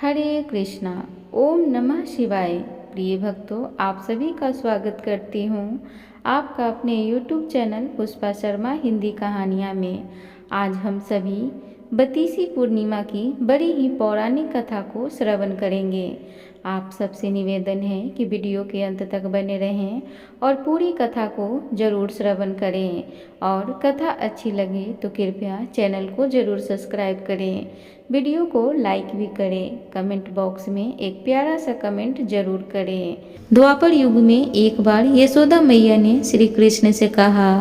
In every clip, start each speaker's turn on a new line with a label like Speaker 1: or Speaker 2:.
Speaker 1: हरे कृष्णा। ओम नमः शिवाय। प्रिय भक्तों, आप सभी का स्वागत करती हूँ आपका अपने YouTube चैनल पुष्पा शर्मा हिंदी कहानियाँ में। आज हम सभी बतीसी पूर्णिमा की बड़ी ही पौराणिक कथा को श्रवण करेंगे। आप सबसे निवेदन है कि वीडियो के अंत तक बने रहें और पूरी कथा को जरूर श्रवण करें, और कथा अच्छी लगे तो कृपया चैनल को जरूर सब्सक्राइब करें, वीडियो को लाइक भी करें, कमेंट बॉक्स में एक प्यारा सा कमेंट जरूर करें। द्वापर युग में एक बार यशोदा मैया ने श्री कृष्ण से कहा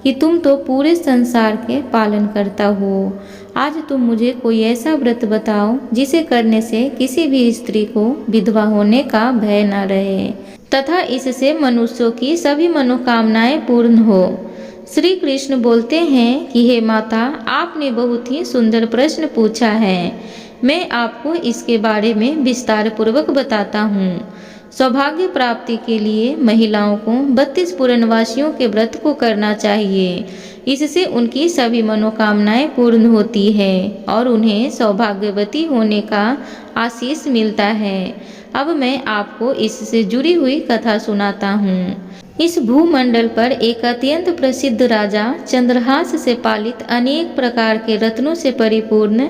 Speaker 1: कि तुम तो पूरे संसार के पालन करता हो, आज तुम मुझे कोई ऐसा व्रत बताओ जिसे करने से किसी भी स्त्री को विधवा होने का भय न रहे तथा इससे मनुष्यों की सभी मनोकामनाएं पूर्ण हो। श्री कृष्ण बोलते हैं कि हे माता, आपने बहुत ही सुंदर प्रश्न पूछा है। मैं आपको इसके बारे में विस्तार पूर्वक बताता हूँ। सौभाग्य प्राप्ति के लिए महिलाओं को 32 पूर्णवासियों के व्रत को करना चाहिए। इससे उनकी सभी मनोकामनाएं पूर्ण होती है और उन्हें सौभाग्यवती होने का आशीष मिलता है। अब मैं आपको इससे जुड़ी हुई कथा सुनाता हूँ। इस भूमंडल पर एक अत्यंत प्रसिद्ध राजा चंद्रहास से पालित अनेक प्रकार के रत्नों से परिपूर्ण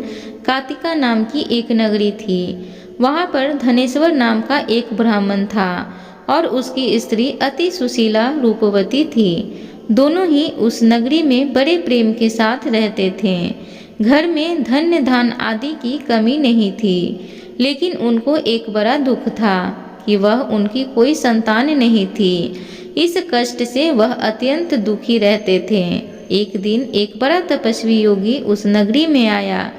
Speaker 1: कातिका नाम की एक नगरी थी। वहाँ पर धनेश्वर नाम का एक ब्राह्मण था और उसकी स्त्री अति सुशीला रूपवती थी। दोनों ही उस नगरी में बड़े प्रेम के साथ रहते थे। घर में धन्य धान आदि की कमी नहीं थी, लेकिन उनको एक बड़ा दुख था कि वह उनकी कोई संतान नहीं थी। इस कष्ट से वह अत्यंत दुखी रहते थे। एक दिन एक बड़ा तपस्वी योगी उस नगरी में आया।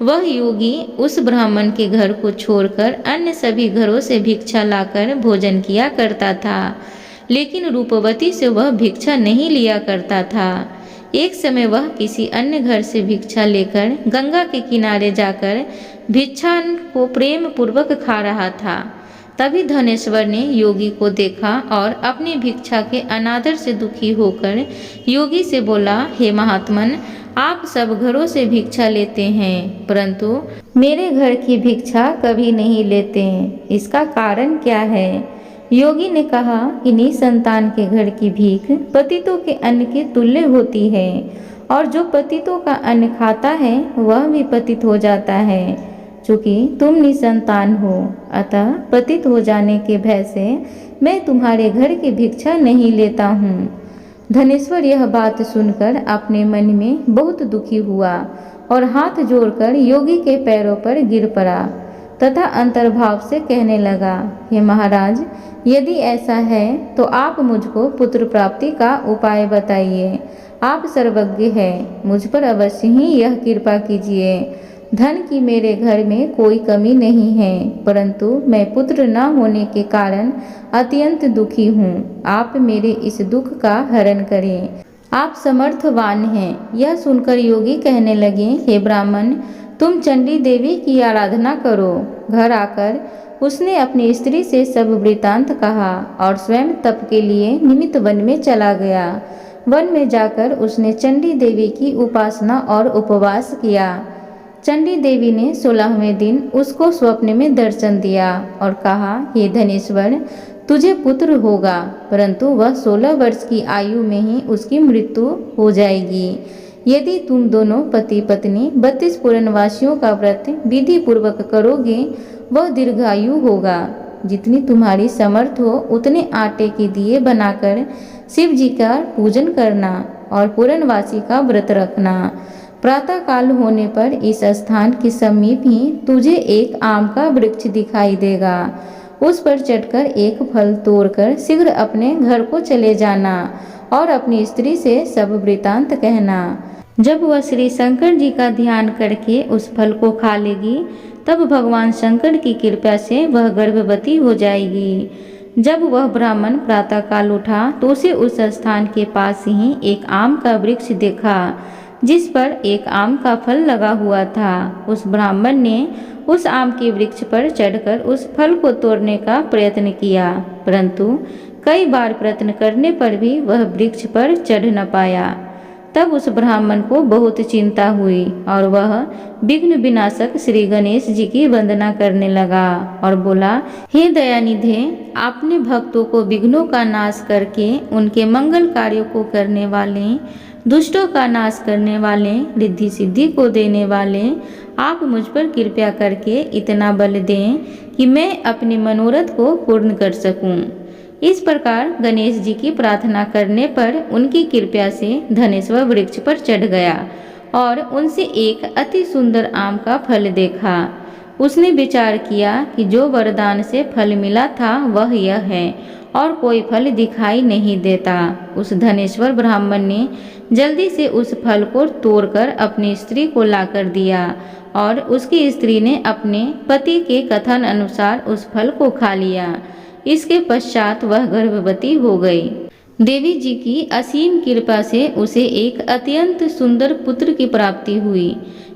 Speaker 1: वह योगी उस ब्राह्मण के घर को छोड़कर अन्य सभी घरों से भिक्षा लाकर भोजन किया करता था, लेकिन रूपवती से वह भिक्षा नहीं लिया करता था। एक समय वह किसी अन्य घर से भिक्षा लेकर गंगा के किनारे जाकर भिक्षा को प्रेम पूर्वक खा रहा था। तभी धनेश्वर ने योगी को देखा और अपनी भिक्षा के अनादर से दुखी होकर योगी से बोला, हे महात्मन, आप सब घरों से भिक्षा लेते हैं, परंतु मेरे घर की भिक्षा कभी नहीं लेते। इसका कारण क्या है? योगी ने कहा कि निसंतान के घर की भीख पतितों के अन्न के तुल्य होती है, और जो पतितों का अन्न खाता है वह भी पतित हो जाता है। चूँकि तुम निसंतान हो, अतः पतित हो जाने के भय से मैं तुम्हारे घर की भिक्षा नहीं लेता हूँ। धनेश्वर यह बात सुनकर अपने मन में बहुत दुखी हुआ और हाथ जोड़कर योगी के पैरों पर गिर पड़ा तथा अंतर्भाव से कहने लगा, हे महाराज, यदि ऐसा है तो आप मुझको पुत्र प्राप्ति का उपाय बताइए। आप सर्वज्ञ हैं, मुझ पर अवश्य ही यह कृपा कीजिए। धन की मेरे घर में कोई कमी नहीं है, परंतु मैं पुत्र न होने के कारण अत्यंत दुखी हूँ। आप मेरे इस दुख का हरण करें। आप समर्थवान हैं। यह सुनकर योगी कहने लगे, हे ब्राह्मण, तुम चंडी देवी की आराधना करो। घर आकर उसने अपनी स्त्री से सब वृतांत कहा और स्वयं तप के लिए निमित्त वन में चला गया। वन में जाकर उसने चंडी देवी की उपासना और उपवास किया। चंडी देवी ने 16वें दिन उसको स्वप्न में दर्शन दिया और कहा, हे धनेश्वर, तुझे पुत्र होगा, परंतु वह 16 वर्ष की आयु में ही उसकी मृत्यु हो जाएगी। यदि तुम दोनों पति पत्नी 32 पूर्णवासियों का व्रत विधि पूर्वक करोगे, वह दीर्घायु होगा। जितनी तुम्हारी समर्थ हो उतने आटे के दिए बनाकर शिव जी का पूजन करना और पूर्णवासी का व्रत रखना। प्रातः काल होने पर इस स्थान के समीप ही तुझे एक आम का वृक्ष दिखाई देगा। उस पर चढ़कर एक फल तोड़कर शीघ्र अपने घर को चले जाना और अपनी स्त्री से सब वृतांत कहना। जब वह श्री शंकर जी का ध्यान करके उस फल को खा लेगी, तब भगवान शंकर की कृपा से वह गर्भवती हो जाएगी। जब वह ब्राह्मण प्रातः काल उठा तो उसे उस स्थान के पास ही एक आम का वृक्ष देखा, जिस पर एक आम का फल लगा हुआ था। उस ब्राह्मण ने उस आम के वृक्ष पर चढ़कर उस फल को तोड़ने का प्रयत्न किया, परंतु कई बार प्रयत्न करने पर भी वह वृक्ष पर चढ़ न पाया। तब उस ब्राह्मण को बहुत चिंता हुई और वह विघ्न विनाशक श्री गणेश जी की वंदना करने लगा और बोला, हे दयानिधे, आपने भक्तों को विघ्नों का नाश करके उनके मंगल कार्यों को करने वाले, दुष्टों का नाश करने वाले, रिद्धि सिद्धि को देने वाले, आप मुझ पर कृपा करके इतना बल दें कि मैं अपने मनोरथ को पूर्ण कर सकूं। इस प्रकार गणेश जी की प्रार्थना करने पर उनकी कृपा से धनेश्वर वृक्ष पर चढ़ गया और उनसे एक अति सुंदर आम का फल देखा। उसने विचार किया कि जो वरदान से फल मिला था वह यह है और कोई फल दिखाई नहीं देता। उस धनेश्वर ब्राह्मण ने जल्दी से उस फल को तोड़कर अपनी स्त्री को लाकर दिया और उसकी स्त्री ने अपने पति के कथन अनुसार उस फल को खा लिया। इसके पश्चात वह गर्भवती हो गई। देवी जी की असीम कृपा से उसे एक अत्यंत सुंदर पुत्र की प्राप्ति हुई,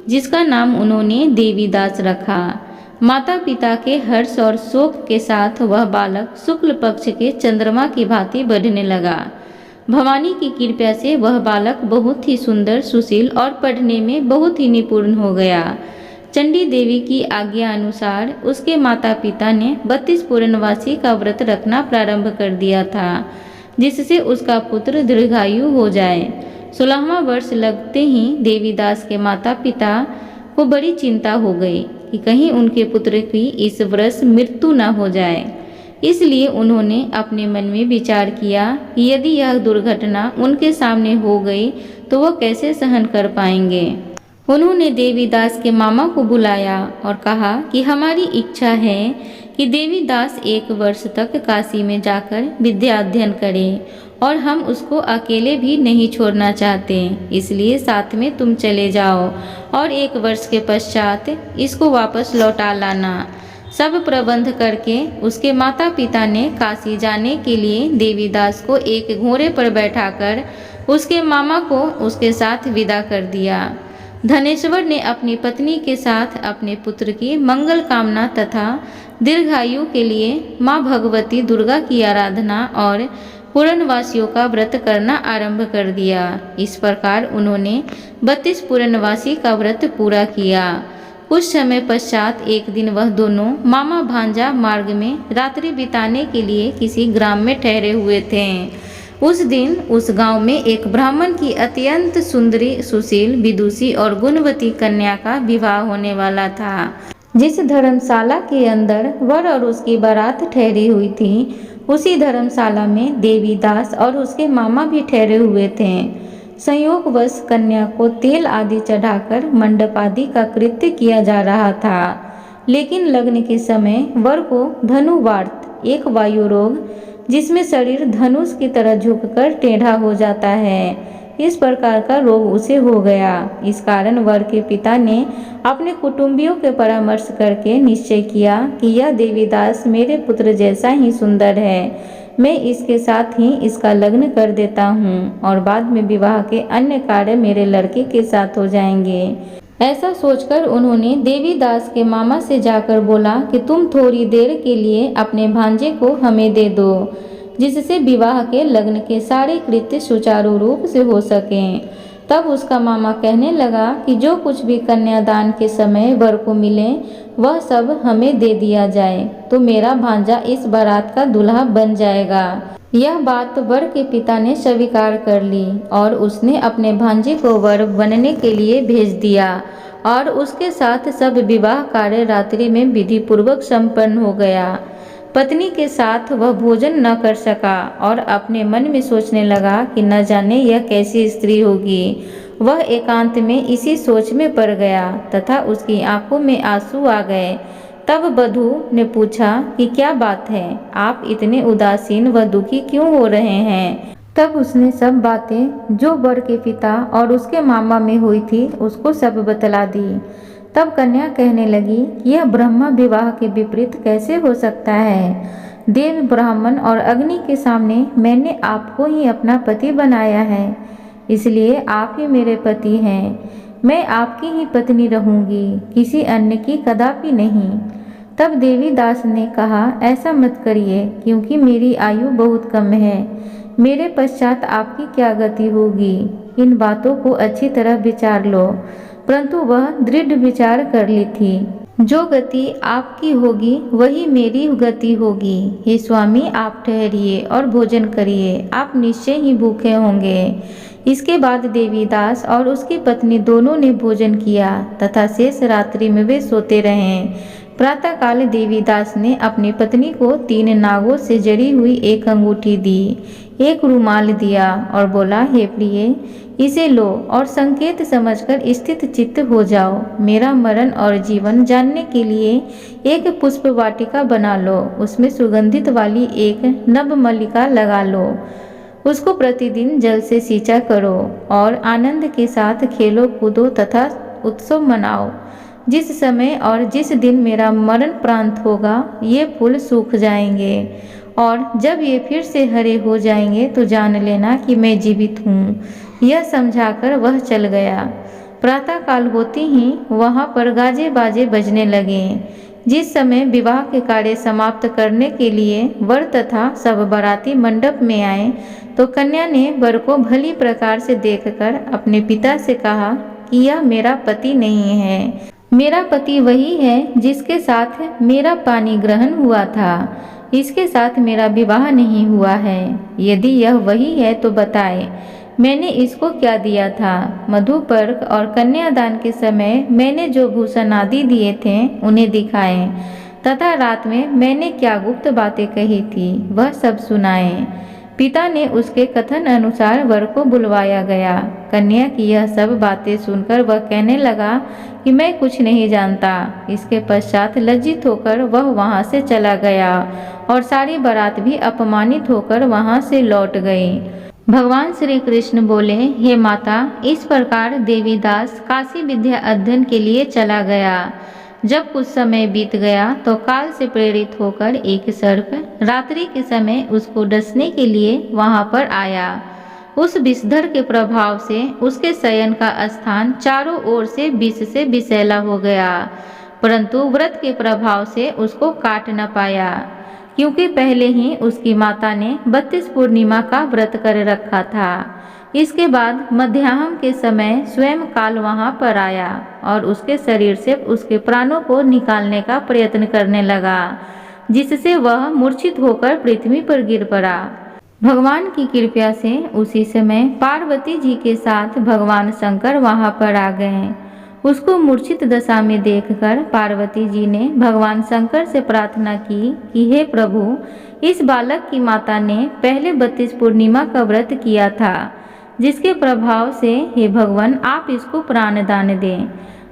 Speaker 1: जिसका नाम उन्होंने देवीदास रखा। माता पिता के हर्ष और शोक के साथ वह बालक शुक्ल पक्ष के चंद्रमा की भांति बढ़ने लगा। भवानी की कृपा से वह बालक बहुत ही सुंदर, सुशील और पढ़ने में बहुत ही निपुण हो गया। चंडी देवी की आज्ञा अनुसार उसके माता पिता ने 32 पूर्णवासी का व्रत रखना प्रारंभ कर दिया था, जिससे उसका पुत्र दीर्घायु हो जाए। 16वां वर्ष लगते ही देवीदास के माता पिता को बड़ी चिंता हो गई कि कहीं उनके पुत्र की इस वर्ष मृत्यु न हो जाए। इसलिए उन्होंने अपने मन में विचार किया कि यदि यह दुर्घटना उनके सामने हो गई तो वह कैसे सहन कर पाएंगे। उन्होंने देवीदास के मामा को बुलाया और कहा कि हमारी इच्छा है कि देवीदास 1 वर्ष तक काशी में जाकर विद्या अध्ययन करे और हम उसको अकेले भी नहीं छोड़ना चाहते, इसलिए साथ में तुम चले जाओ और 1 वर्ष के पश्चात इसको वापस लौटा लाना। सब प्रबंध करके उसके माता पिता ने काशी जाने के लिए देवीदास को एक घोड़े पर बैठाकर उसके मामा को उसके साथ विदा कर दिया। धनेश्वर ने अपनी पत्नी के साथ अपने पुत्र की मंगल कामना तथा दीर्घायु के लिए माँ भगवती दुर्गा की आराधना और पूर्णवासियों का व्रत करना आरंभ कर दिया। इस प्रकार उन्होंने 32 पूर्णवासी का व्रत पूरा किया। कुछ समय पश्चात एक दिन वह दोनों मामा भांजा मार्ग में रात्रि बिताने के लिए किसी ग्राम में ठहरे हुए थे। उस दिन उस गांव में एक ब्राह्मण की अत्यंत सुंदरी, सुशील, विदुषी और गुणवती कन्या का विवाह होने वाला था। जिस धर्मशाला के अंदर वर और उसकी बारात ठहरी हुई थी, उसी धर्मशाला में देवीदास और उसके मामा भी ठहरे हुए थे। संयोगवश कन्या को तेल आदि चढ़ाकर मंडप आदि का कृत्य किया जा रहा था, लेकिन लग्न के समय वर को धनुवार्त, एक वायु रोग जिसमें शरीर धनुष की तरह झुककर टेढ़ा हो जाता है, इस प्रकार का रोग उसे हो गया। इस कारण वर के पिता ने अपने कुटुंबियों के परामर्श करके निश्चय किया कि यह देवीदास मेरे पुत्र जैसा ही सुंदर है, मैं इसके साथ ही इसका लग्न कर देता हूँ और बाद में विवाह के अन्य कार्य मेरे लड़के के साथ हो जाएंगे। ऐसा सोचकर उन्होंने देवीदास के मामा से जाकर बोला कि तुम थोड़ी देर के लिए अपने भांजे को हमें दे दो, जिससे विवाह के लग्न के सारे कृत्य सुचारू रूप से हो सकें। तब उसका मामा कहने लगा कि जो कुछ भी कन्यादान के समय वर को मिले वह सब हमें दे दिया जाए, तो मेरा भांजा इस बारात का दूल्हा बन जाएगा। यह बात वर के पिता ने स्वीकार कर ली और उसने अपने भांजे को वर बनने के लिए भेज दिया और उसके साथ सब विवाह कार्य रात्रि में विधि पूर्वक संपन्न हो गया। पत्नी के साथ वह भोजन न कर सका और अपने मन में सोचने लगा कि न जाने यह कैसी स्त्री होगी। वह एकांत में इसी सोच में पड़ गया तथा उसकी आंखों में आंसू आ गए। तब वधू ने पूछा कि क्या बात है, आप इतने उदासीन व दुखी क्यों हो रहे हैं। तब उसने सब बातें जो वर के पिता और उसके मामा में हुई थी उसको सब बतला दी। तब कन्या कहने लगी कि यह ब्रह्मा विवाह के विपरीत कैसे हो सकता है। देव, ब्राह्मण और अग्नि के सामने मैंने आपको ही अपना पति बनाया है, इसलिए आप ही मेरे पति हैं। मैं आपकी ही पत्नी रहूंगी, किसी अन्य की कदापि नहीं। तब देवीदास ने कहा, ऐसा मत करिए, क्योंकि मेरी आयु बहुत कम है, मेरे पश्चात आपकी क्या गति होगी, इन बातों को अच्छी तरह विचार लो। परंतु वह दृढ़ विचार कर ली थी, जो गति आपकी होगी वही मेरी गति होगी। हे स्वामी, आप ठहरिए और भोजन करिए, आप निश्चय ही भूखे होंगे। इसके बाद देवीदास और उसकी पत्नी दोनों ने भोजन किया तथा शेष रात्रि में वे सोते रहे। प्रातःकाल देवीदास ने अपनी पत्नी को 3 नागों से जड़ी हुई एक अंगूठी दी, एक रुमाल दिया और बोला, हे प्रिय, इसे लो और संकेत समझकर स्थित चित्त हो जाओ। मेरा मरण और जीवन जानने के लिए एक पुष्प वाटिका बना लो, उसमें सुगंधित वाली एक नव मल्लिका लगा लो, उसको प्रतिदिन जल से सींचा करो और आनंद के साथ खेलो कूदो तथा उत्सव मनाओ। जिस समय और जिस दिन मेरा मरण प्रांत होगा, ये फूल सूख जाएंगे और जब ये फिर से हरे हो जाएंगे तो जान लेना कि मैं जीवित हूँ। यह समझाकर वह चल गया। प्रातःकाल होते ही वहाँ पर गाजे बाजे बजने लगे। जिस समय विवाह के कार्य समाप्त करने के लिए वर तथा सब बाराती मंडप में आए तो कन्या ने वर को भली प्रकार से देखकर अपने पिता से कहा कि यह मेरा पति नहीं है, मेरा पति वही है जिसके साथ मेरा पानी ग्रहण हुआ था, इसके साथ मेरा विवाह नहीं हुआ है। यदि यह वही है तो बताए, मैंने इसको क्या दिया था। मधुपर्क और कन्यादान के समय मैंने जो भूषण आदि दिए थे उन्हें दिखाएं तथा रात में मैंने क्या गुप्त बातें कही थी वह सब सुनाएं। पिता ने उसके कथन अनुसार वर को बुलवाया गया। कन्या की यह सब बातें सुनकर वह कहने लगा कि मैं कुछ नहीं जानता। इसके पश्चात लज्जित होकर वह वहां से चला गया और सारी बारात भी अपमानित होकर वहां से लौट गई। भगवान श्री कृष्ण बोले, हे माता, इस प्रकार देवीदास काशी विद्या अध्ययन के लिए चला गया। जब कुछ समय बीत गया तो काल से प्रेरित होकर एक सर्प रात्रि के समय उसको डसने के लिए वहां पर आया। उस विषधर के प्रभाव से उसके शयन का स्थान चारों ओर से विष से विषैला हो गया, परंतु व्रत के प्रभाव से उसको काट न पाया, क्योंकि पहले ही उसकी माता ने 32 पूर्णिमा का व्रत कर रखा था। इसके बाद मध्याह्न के समय स्वयं काल वहां पर आया और उसके शरीर से उसके प्राणों को निकालने का प्रयत्न करने लगा, जिससे वह मूर्छित होकर पृथ्वी पर गिर पड़ा। भगवान की कृपा से उसी समय पार्वती जी के साथ भगवान शंकर वहां पर आ गए। उसको मूर्छित दशा में देखकर पार्वती जी ने भगवान शंकर से प्रार्थना की कि हे प्रभु, इस बालक की माता ने पहले 32 पूर्णिमा का व्रत किया था, जिसके प्रभाव से हे भगवान आप इसको प्राणदान दें।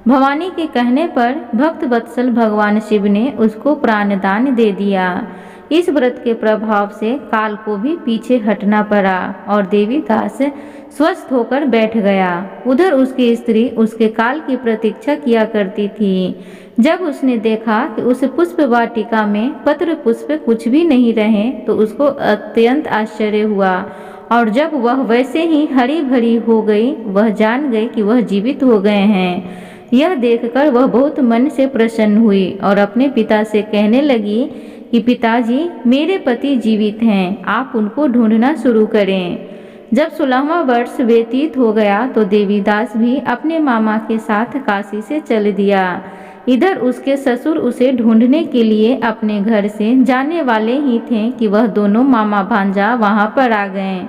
Speaker 1: भवानी के कहने पर भक्त वत्सल भगवान शिव ने उसको प्राणदान दे दिया। इस व्रत के प्रभाव से काल को भी पीछे हटना पड़ा और देवीदास स्वस्थ होकर बैठ गया। उधर उसकी स्त्री उसके काल की प्रतीक्षा किया करती थी। जब उसने देखा कि उस पुष्प वाटिका में पत्र पुष्प कुछ भी नहीं रहे तो उसको अत्यंत आश्चर्य हुआ और जब वह वैसे ही हरी भरी हो गई, वह जान गई कि वह जीवित हो गए हैं। यह देखकर वह बहुत मन से प्रसन्न हुई और अपने पिता से कहने लगी कि पिताजी, मेरे पति जीवित हैं, आप उनको ढूंढना शुरू करें। जब 16वां वर्ष व्यतीत हो गया तो देवीदास भी अपने मामा के साथ काशी से चल दिया। इधर उसके ससुर उसे ढूंढने के लिए अपने घर से जाने वाले ही थे कि वह दोनों मामा भांजा वहां पर आ गए।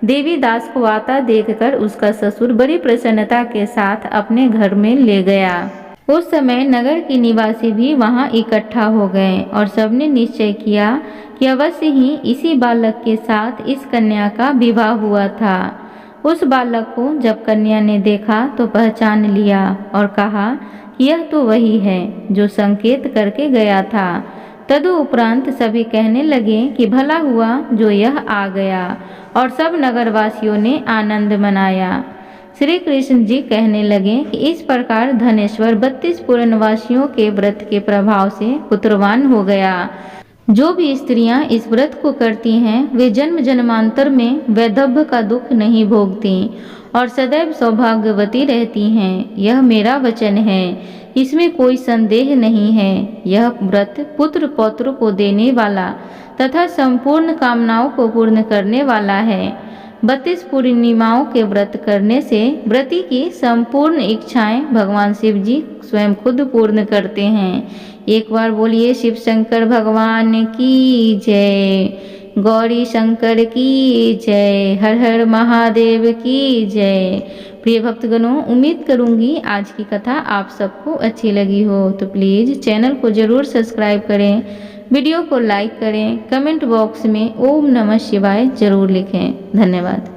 Speaker 1: देवीदास को आता देखकर उसका ससुर बड़ी प्रसन्नता के साथ अपने घर में ले गया। उस समय नगर के निवासी भी वहां इकट्ठा हो गए और सबने निश्चय किया कि अवश्य ही इसी बालक के साथ इस कन्या का विवाह हुआ था। उस बालक को जब कन्या ने देखा तो पहचान लिया और कहा कि यह तो वही है जो संकेत करके गया था। तदुपरांत सभी कहने लगे कि भला हुआ जो यह आ गया और सब नगरवासियों ने आनंद मनाया। श्री कृष्ण जी कहने लगे कि इस प्रकार धनेश्वर 32 पूर्णवासियों के व्रत के प्रभाव से पुत्रवान हो गया। जो भी स्त्रियां इस व्रत को करती हैं वे जन्म जन्मांतर में वैधव्य का दुख नहीं भोगती और सदैव सौभाग्यवती रहती हैं। यह मेरा वचन है। इसमें कोई संदेह नहीं है। यह व्रत पुत्र पौत्र को देने वाला तथा संपूर्ण कामनाओं को पूर्ण करने वाला है। 32 पूर्णिमाओं के व्रत करने से व्रती की संपूर्ण इच्छाएं भगवान शिव जी स्वयं खुद पूर्ण करते हैं। एक बार बोलिए शिव शंकर भगवान की जय, गौरी शंकर की जय, हर हर महादेव की जय। प्रिय भक्तगणों, उम्मीद करूंगी आज की कथा आप सबको अच्छी लगी हो, तो प्लीज़ चैनल को ज़रूर सब्सक्राइब करें, वीडियो को लाइक करें, कमेंट बॉक्स में ओम नमः शिवाय ज़रूर लिखें। धन्यवाद।